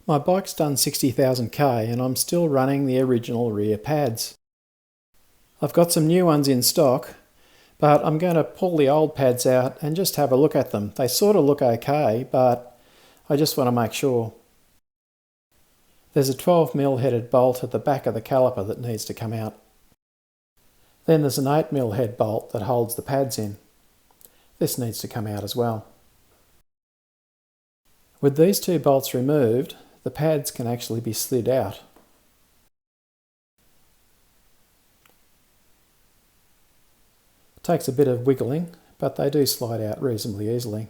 My bike's done 60,000k and I'm still running the original rear pads. I've got some new ones in stock, but I'm going to pull the old pads out and just have a look at them. They sort of look okay, but I just want to make sure. There's a 12mm headed bolt at the back of the caliper that needs to come out. Then there's an 8mm head bolt that holds the pads in. This needs to come out as well. With these two bolts removed, the pads can actually be slid out. It takes a bit of wiggling, but they do slide out reasonably easily.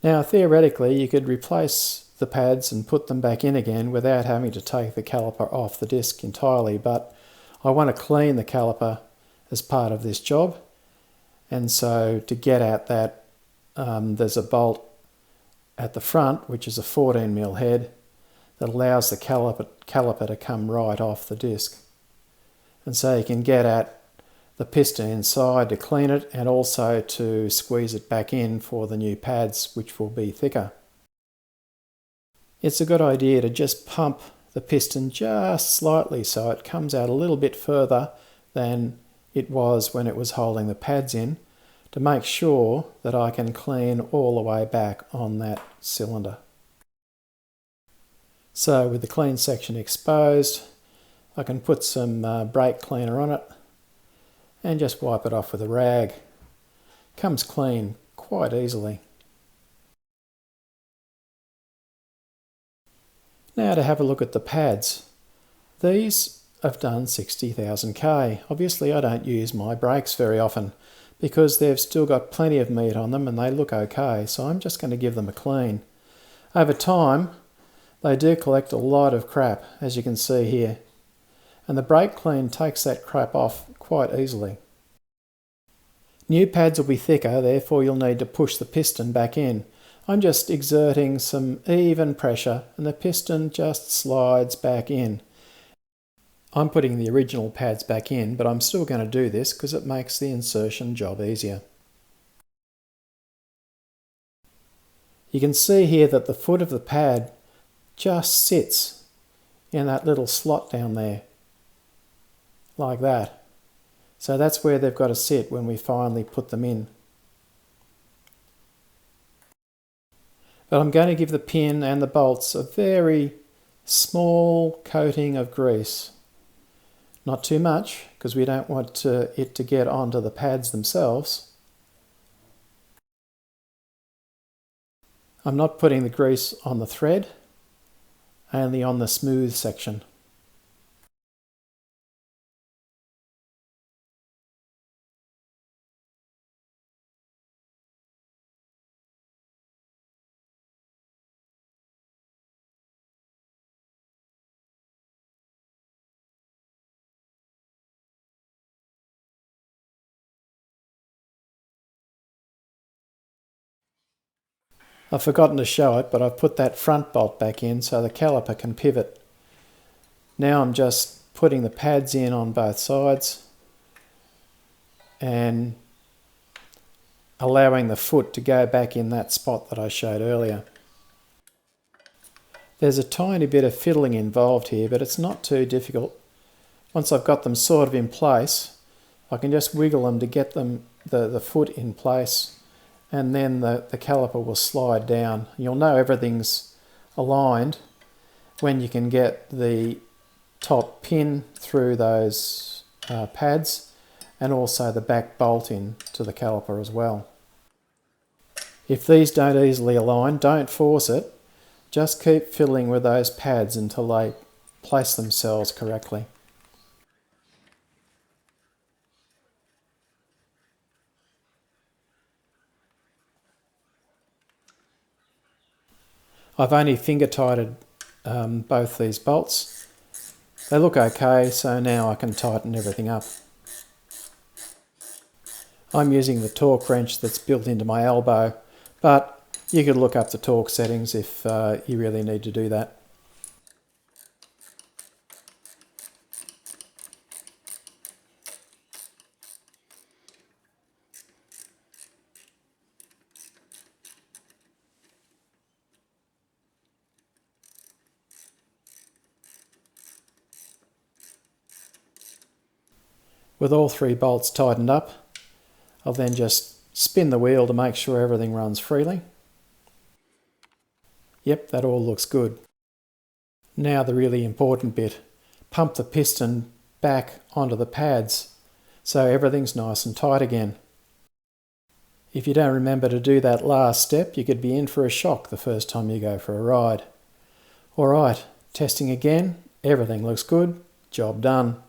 Now theoretically you could replace the pads and put them back in again without having to take the caliper off the disc entirely, but I want to clean the caliper as part of this job, and so to get at that there's a bolt at the front which is a 14mm head that allows the caliper to come right off the disc, and so you can get at the piston inside to clean it and also to squeeze it back in for the new pads, which will be thicker. It's a good idea to just pump the piston just slightly so it comes out a little bit further than it was when it was holding the pads in, to make sure that I can clean all the way back on that cylinder. So with the clean section exposed, I can put some brake cleaner on it and just wipe it off with a rag. Comes clean quite easily. Now to have a look at the pads. These have done 60,000k. Obviously I don't use my brakes very often because they've still got plenty of meat on them and they look okay, so I'm just going to give them a clean. Over time they do collect a lot of crap, as you can see here, and the brake clean takes that crap off quite easily. New pads will be thicker, therefore you'll need to push the piston back in. I'm just exerting some even pressure and the piston just slides back in. I'm putting the original pads back in, but I'm still going to do this because it makes the insertion job easier. You can see here that the foot of the pad just sits in that little slot down there, like that. So that's where they've got to sit when we finally put them in. But I'm going to give the pin and the bolts a very small coating of grease. Not too much, because we don't want it to get onto the pads themselves. I'm not putting the grease on the thread, only on the smooth section. I've forgotten to show it, but I've put that front bolt back in so the caliper can pivot. Now I'm just putting the pads in on both sides and allowing the foot to go back in that spot that I showed earlier. There's a tiny bit of fiddling involved here, but it's not too difficult. Once I've got them sort of in place, I can just wiggle them to get them the foot in place, and then the caliper will slide down. You'll know everything's aligned when you can get the top pin through those pads and also the back bolt in to the caliper as well. If these don't easily align, don't force it. Just keep fiddling with those pads until they place themselves correctly. I've only finger tightened both these bolts. They look okay, so now I can tighten everything up. I'm using the torque wrench that's built into my elbow, but you could look up the torque settings if you really need to do that. With all 3 bolts tightened up, I'll then just spin the wheel to make sure everything runs freely. Yep, that all looks good. Now the really important bit. Pump the piston back onto the pads so everything's nice and tight again. If you don't remember to do that last step, you could be in for a shock the first time you go for a ride. Alright, testing again. Everything looks good. Job done.